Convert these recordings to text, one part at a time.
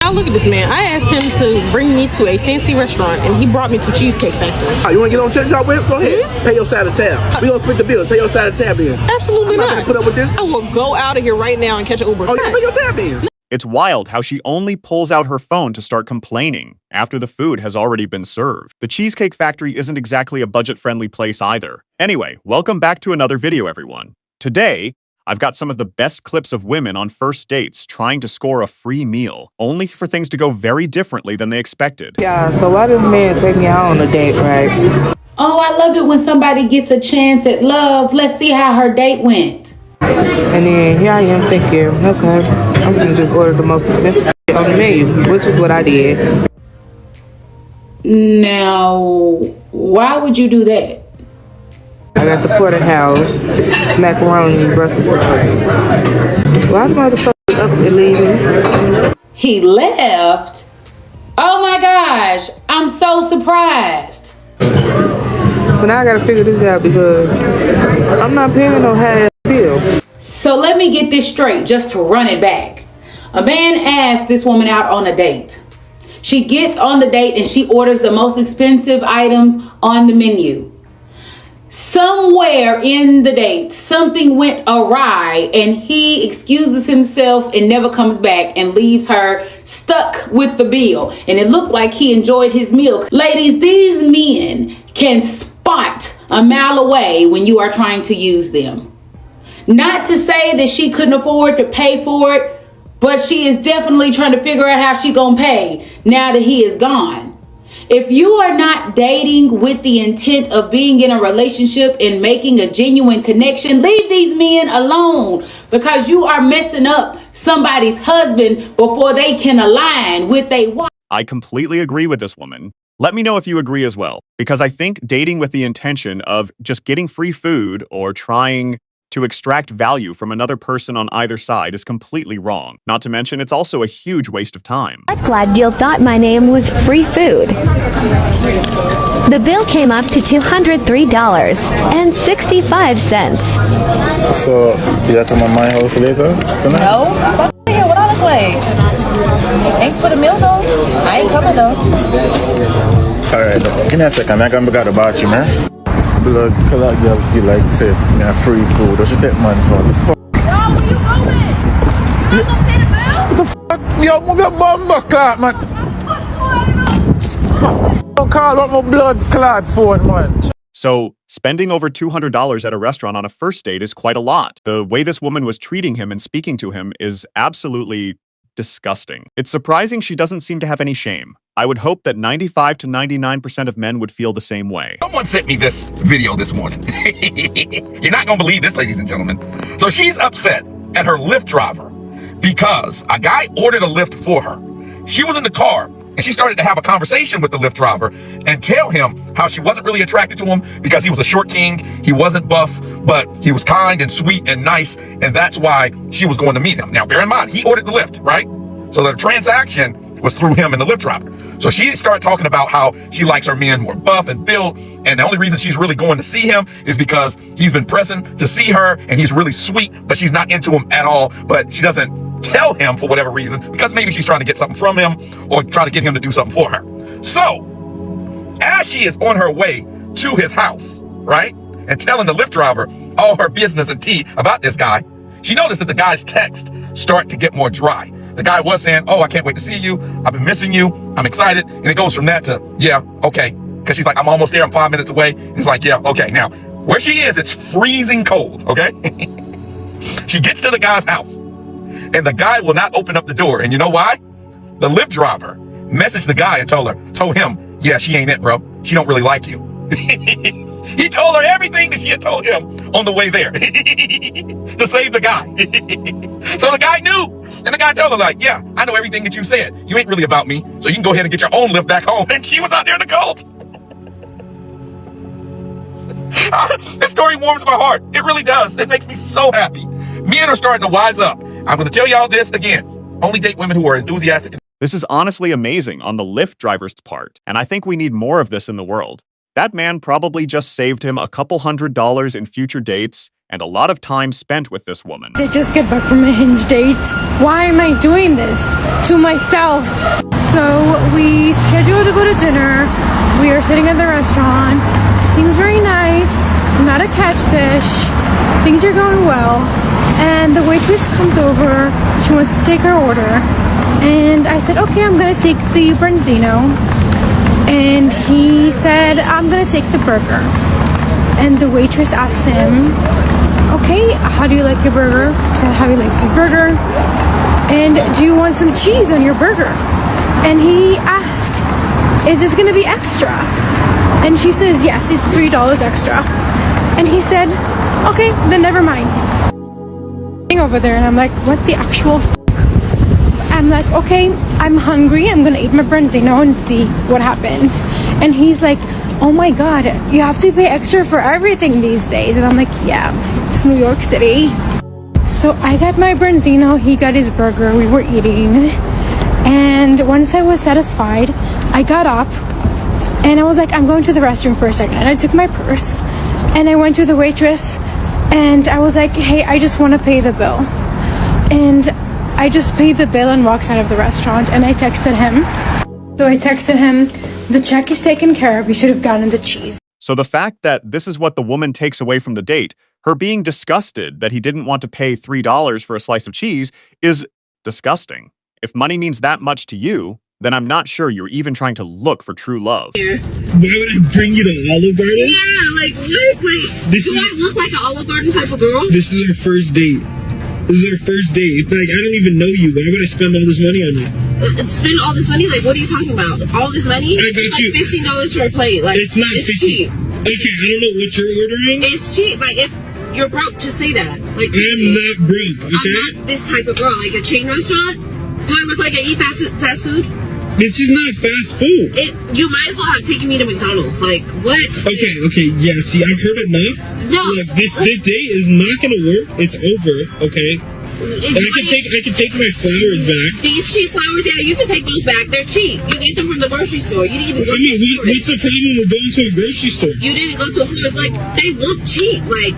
Now look at this man. I asked him to bring me to a fancy restaurant, and he brought me to Cheesecake Factory. You want to get on check job with? Go ahead. Pay your side of tab. We gonna split the bills. Pay your side of tab in. Absolutely I'm not not. gonna put up with this. I will go out of here right now and catch an Uber. Oh, you pay your tab in. It's wild how she only pulls out her phone to start complaining after the food has already been served. The Cheesecake Factory isn't exactly a budget-friendly place either. Anyway, welcome back to another video, everyone. Today, I've got some of the best clips of women on first dates trying to score a free meal, only for things to go very differently than they expected. Yeah, so why does man take me out on a date, right? Oh, I love it when somebody gets a chance at love. Let's see how her date went. And then here I am thinking, okay, I'm gonna just order the most expensive on the menu, which is what I did. Now, why would you do that? I got the porterhouse, macaroni, Brussels sprouts. Why the motherfucker up and leaving? He left? Oh my gosh, I'm so surprised. So now I gotta figure this out because I'm not paying no half bill. So let me get this straight just to run it back. A man asked this woman out on a date. She gets on the date and she orders the most expensive items on the menu. Somewhere in the date, something went awry and he excuses himself and never comes back and leaves her stuck with the bill. And it looked like he enjoyed his meal. Ladies, these men can spot a mile away when you are trying to use them. Not to say that she couldn't afford to pay for it, but she is definitely trying to figure out how she gonna pay now that he is gone. If you are not dating with the intent of being in a relationship and making a genuine connection, leave these men alone because you are messing up somebody's husband before they can align with their wife. I completely agree with this woman. Let me know if you agree as well, because I think dating with the intention of just getting free food or trying to extract value from another person on either side is completely wrong. Not to mention, it's also a huge waste of time. Glad deal thought my name was free food. The bill came up to $203.65. So, you gotta come to my house later tonight? No, fuck here, what I look like? Thanks for the meal though. I ain't coming though. Alright, give me a second, I gotta go to the bathroom, man. This blood color girl feel like say, me a free food. What you take man for? The fuck? Yo, where you going? You gonna pay the bill? The fuck? Yo, move your bumper clot, man. Fuck. Don't call up my blood clot phone, man. So, spending over $200 at a restaurant on a first date is quite a lot. The way this woman was treating him and speaking to him is absolutely disgusting. It's surprising she doesn't seem to have any shame. I would hope that 95 to 99% of men would feel the same way. Someone sent me this video this morning. You're not gonna believe this, ladies and gentlemen. So she's upset at her Lyft driver because a guy ordered a Lyft for her. She was in the car and she started to have a conversation with the Lyft driver and tell him how she wasn't really attracted to him because he was a short king, he wasn't buff, but he was kind and sweet and nice, and that's why she was going to meet him. Now, bear in mind, he ordered the Lyft, right? So the transaction was through him and the Lyft driver. So she started talking about how she likes her men more buff and built, and the only reason she's really going to see him is because he's been pressing to see her, and he's really sweet, but she's not into him at all, but she doesn't tell him for whatever reason, because maybe she's trying to get something from him or try to get him to do something for her. So, as she is on her way to his house, right, and telling the Lyft driver all her business and tea about this guy, she noticed that the guy's text start to get more dry. The guy was saying, oh, I can't wait to see you. I've been missing you. I'm excited. And it goes from that to, yeah, okay. Because she's like, I'm almost there. I'm 5 minutes away. He's like, yeah, okay. Now, where she is, it's freezing cold, okay? She gets to the guy's house, and the guy will not open up the door. And you know why? The Lyft driver messaged the guy and told him, yeah, she ain't it, bro. She don't really like you. He told her everything that she had told him on the way there to save the guy. So the guy knew. And the guy told her, like, yeah, I know everything that you said. You ain't really about me, so you can go ahead and get your own Lyft back home. And she was out there in the cold. This story warms my heart. It really does. It makes me so happy. Men are starting to wise up. I'm going to tell y'all this again. Only date women who are enthusiastic. This is honestly amazing on the Lyft driver's part, and I think we need more of this in the world. That man probably just saved him a couple $100s in future dates and a lot of time spent with this woman. I just get back from a Hinge date. Why am I doing this to myself? So we scheduled to go to dinner. We are sitting at the restaurant. Seems very nice. Not a catfish. Things are going well. And the waitress comes over. She wants to take her order. And I said, okay, I'm gonna take the branzino. And he said, I'm gonna take the burger. And the waitress asked him, okay, how do you like your burger? He said how he likes his burger. And do you want some cheese on your burger? And he asked, is this gonna be extra? And she says, yes, it's $3 extra. And he said, okay, then never mind. Over there, and I'm like, what the actual f***? I'm like, okay, I'm hungry. I'm gonna eat my branzino and see what happens. And he's like, oh my god, you have to pay extra for everything these days. And I'm like, yeah, it's New York City. So I got my branzino, he got his burger, we were eating. And once I was satisfied, I got up and I was like, I'm going to the restroom for a second. And I took my purse and I went to the waitress and I was like, hey, I just want to pay the bill. And I just paid the bill and walked out of the restaurant, and I texted him. So I texted him, the check is taken care of, you should have gotten the cheese. So the fact that this is what the woman takes away from the date, her being disgusted that he didn't want to pay $3 for a slice of cheese, is disgusting. If money means that much to you, then I'm not sure you're even trying to look for true love. Why would I bring you to Olive Garden? Yeah, like what? Like, do I look like an Olive Garden type of girl? This is our first date. This is our first date. Like, I don't even know you. Why would I spend all this money on you? Spend all this money? Like, what are you talking about? All this money? I got it's you. Like $15 for a plate. Like, it's not it's 50. cheap. Okay, I don't know what you're ordering. It's cheap. Like, if you're broke, just say that. Like, I'm not broke, okay? I'm not this type of girl. Like, a chain restaurant? Do I look like I eat fast food? This is not fast food. You might as well have taken me to McDonald's. Like, what? Okay, yeah, see, I've heard enough. No. Look, this date is not gonna work. It's over, okay? And I can take my flowers back. These cheap flowers, yeah, you can take those back. They're cheap. You get them from the grocery store. You didn't even go to a florist. What's the problem with going to a grocery store? You didn't go to a florist. Like, they look cheap. Like,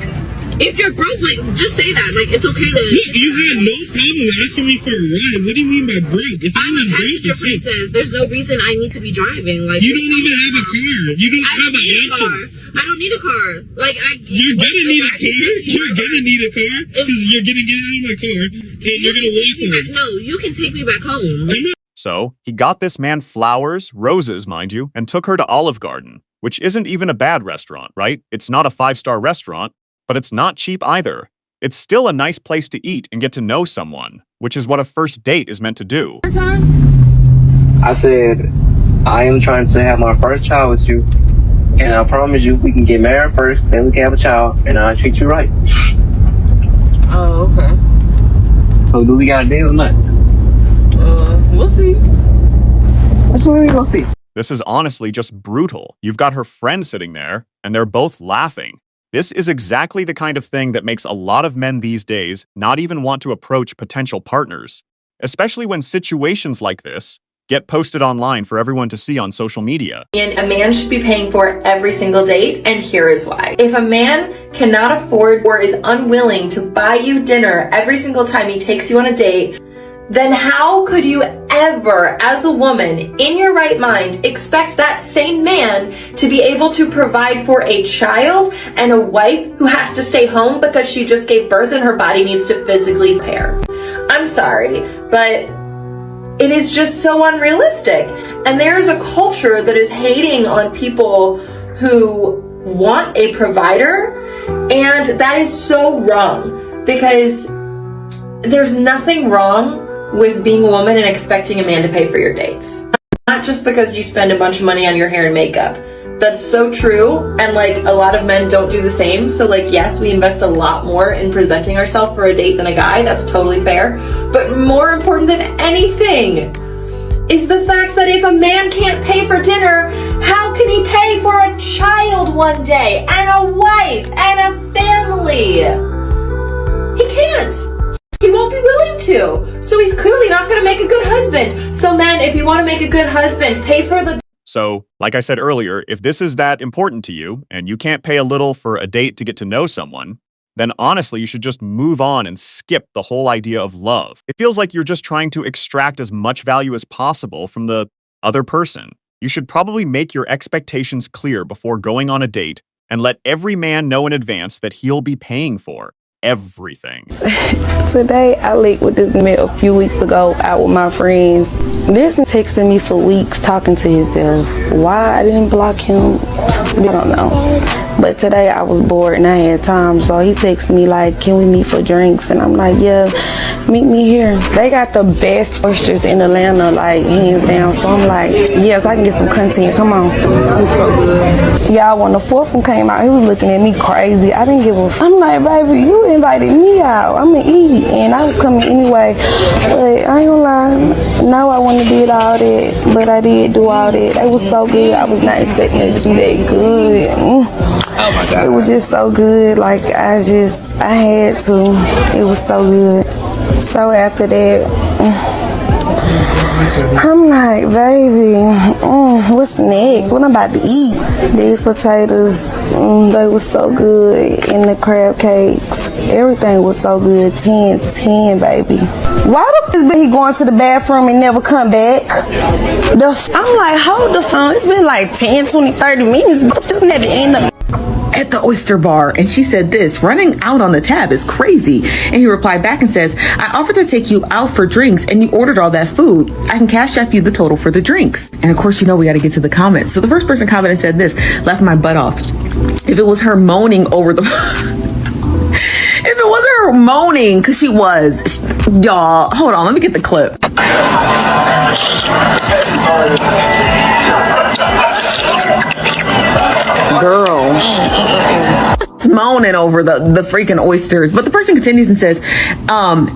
if you're broke, like, just say that. Like, it's okay to... You had no problem asking me for a ride. What do you mean by broke? If I'm a passenger princess. There's no reason I need to be driving. Like, you don't even have a car. You don't have an option. I don't need a car. Like, you're gonna need a car. You're gonna need a car because you're gonna get out of my car and you're gonna walk home. No, you can take me back home. So he got this man flowers, roses, mind you, and took her to Olive Garden, which isn't even a bad restaurant, right? It's not a 5-star restaurant, but it's not cheap either. It's still a nice place to eat and get to know someone, which is what a first date is meant to do. I said, I am trying to have my first child with you, and I promise you we can get married first, then we can have a child, and I'll treat you right. Oh, okay. So do we got a deal or not? We'll see. That's what we're gonna see. This is honestly just brutal. You've got her friend sitting there, and they're both laughing. This is exactly the kind of thing that makes a lot of men these days not even want to approach potential partners, especially when situations like this get posted online for everyone to see on social media. And a man should be paying for every single date, and here is why. If a man cannot afford or is unwilling to buy you dinner every single time he takes you on a date, then how could you ever, as a woman, in your right mind, expect that same man to be able to provide for a child and a wife who has to stay home because she just gave birth and her body needs to physically repair? I'm sorry, but it is just so unrealistic. And there's a culture that is hating on people who want a provider, and that is so wrong, because there's nothing wrong with being a woman and expecting a man to pay for your dates. Not just because you spend a bunch of money on your hair and makeup. That's so true, and like a lot of men don't do the same. So like, yes, we invest a lot more in presenting ourselves for a date than a guy. That's totally fair. But more important than anything is the fact that if a man can't pay for dinner, how can he pay for a child one day and a wife and a family? He can't. He won't be willing to. So he's clearly not going to make a good husband. So men, if you want to make a good husband, pay for the... So, like I said earlier, if this is that important to you, and you can't pay a little for a date to get to know someone, then honestly, you should just move on and skip the whole idea of love. It feels like you're just trying to extract as much value as possible from the other person. You should probably make your expectations clear before going on a date and let every man know in advance that he'll be paying for everything. Today, I linked with this man a few weeks ago out with my friends. This man texting me for weeks talking to himself. Why I didn't block him, I don't know. But today I was bored and I had time, so he texted me like, can we meet for drinks? And I'm like, yeah, meet me here. They got the best oysters in Atlanta, like hands down. So I'm like, yes, I can get some content. Come on. It's so good. Y'all, when the fourth one came out, he was looking at me crazy. I didn't give a f. I'm like, baby, you invited me out. I'm gonna eat, and I was coming anyway. But I ain't gonna lie, no, I wouldn't have did all that, but I did do all that. It was so good. I was not expecting it to be that good. Oh my God. It was just so good. Like I had to. It was so good. So after that, I'm like, baby, what's next? What I'm about to eat? These potatoes, they were so good. And the crab cakes, everything was so good. 10, baby. Why the f*** is he going to the bathroom and never come back? I'm like, hold the phone. It's been like 10, 20, 30 minutes. But this never end up at the oyster bar, and she said this: running out on the tab is crazy. And he replied back and says, I offered to take you out for drinks and you ordered all that food. I can cash app you the total for the drinks. And of course, you know, we got to get to the comments. So the first person commented said this: laughed my butt off. If it was her moaning over the if it wasn't her moaning, because she was, y'all, hold on, let me get the clip. Girl, moaning over the freaking oysters. But the person continues and says,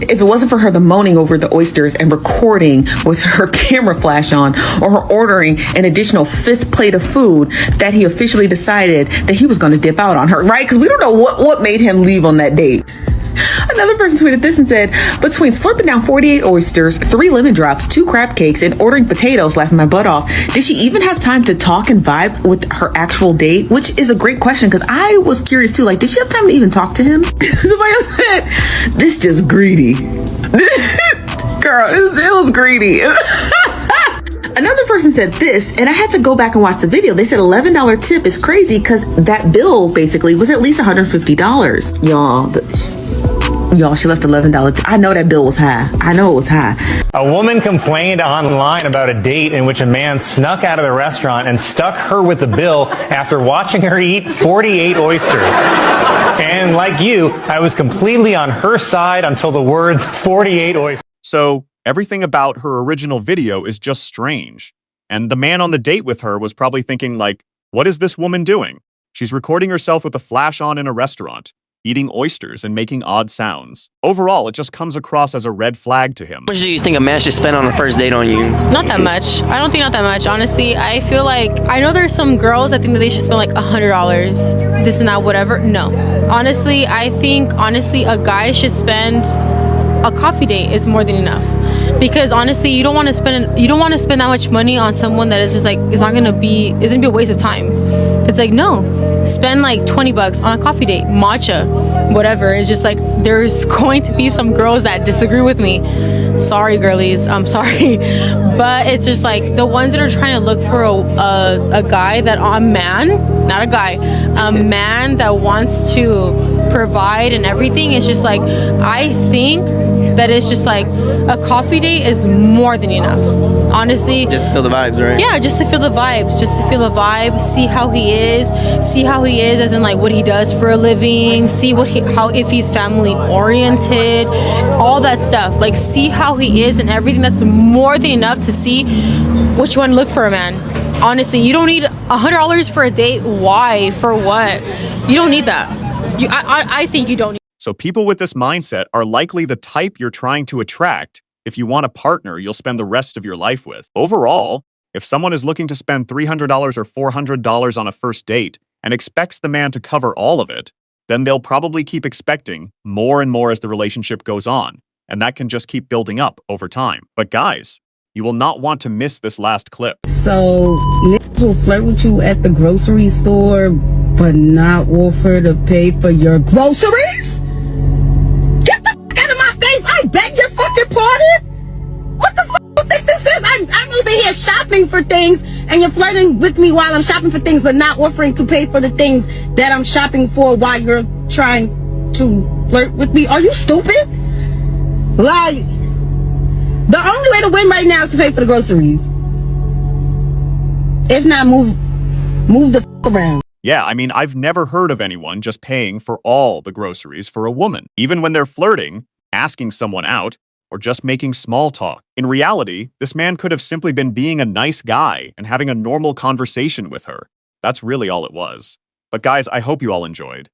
if it wasn't for her the moaning over the oysters and recording with her camera flash on, or her ordering an additional 5th plate of food, that he officially decided that he was going to dip out on her, right? Because we don't know what made him leave on that date. Another person tweeted this and said, between slurping down 48 oysters, 3 lemon drops, 2 crab cakes, and ordering potatoes, laughing my butt off, did she even have time to talk and vibe with her actual date? Which is a great question, because I was curious too. Like, did she have time to even talk to him? Somebody else said, this just greedy. Girl, it was greedy. Another person said this, and I had to go back and watch the video. They said $11 tip is crazy because that bill basically was at least $150. Y'all, she left $11. I know that bill was high. I know it was high. A woman complained online about a date in which a man snuck out of the restaurant and stuck her with the bill after watching her eat 48 oysters. And like you, I was completely on her side until the words 48 oysters. So everything about her original video is just strange. And the man on the date with her was probably thinking like, what is this woman doing? She's recording herself with a flash on in a restaurant, eating oysters and making odd sounds. Overall, it just comes across as a red flag to him. How much do you think a man should spend on a first date on you? Not that much. I don't think not that much. Honestly, I feel like, I know there's some girls that think that they should spend like $100, this and that, whatever. No. Honestly, I think, a guy should spend, a coffee date is more than enough. Because honestly, you don't want to spend that much money on someone that is just like, it's gonna be a waste of time. It's like, no, spend like $20 on a coffee date, matcha, whatever. It's just like, there's going to be some girls that disagree with me. Sorry, girlies, I'm sorry. But it's just like the ones that are trying to look for a guy a man that wants to provide and everything. It's just like, I think that it's just like a coffee date is more than enough, honestly. Just to feel the vibes, right? Yeah, just to feel the vibes, see how he is as in like what he does for a living, see if he's family oriented, all that stuff. Like, see how he is and everything. That's more than enough to see what you want to look for a man. Honestly, you don't need $100 for a date. Why? For what? You don't need that. I think you don't need. So people with this mindset are likely the type you're trying to attract if you want a partner you'll spend the rest of your life with. Overall, if someone is looking to spend $300 or $400 on a first date and expects the man to cover all of it, then they'll probably keep expecting more and more as the relationship goes on, and that can just keep building up over time. But guys, you will not want to miss this last clip. So, niggas will flirt with you at the grocery store, but not offer to pay for your groceries? here shopping for things, and you're flirting with me while I'm shopping for things, but not offering to pay for the things that I'm shopping for while you're trying to flirt with me. Are you stupid? Like, the only way to win right now is to pay for the groceries. If not, move the f around. Yeah, I mean, I've never heard of anyone just paying for all the groceries for a woman, even when they're flirting, asking someone out, or just making small talk. In reality, this man could have simply been being a nice guy and having a normal conversation with her. That's really all it was. But guys, I hope you all enjoyed.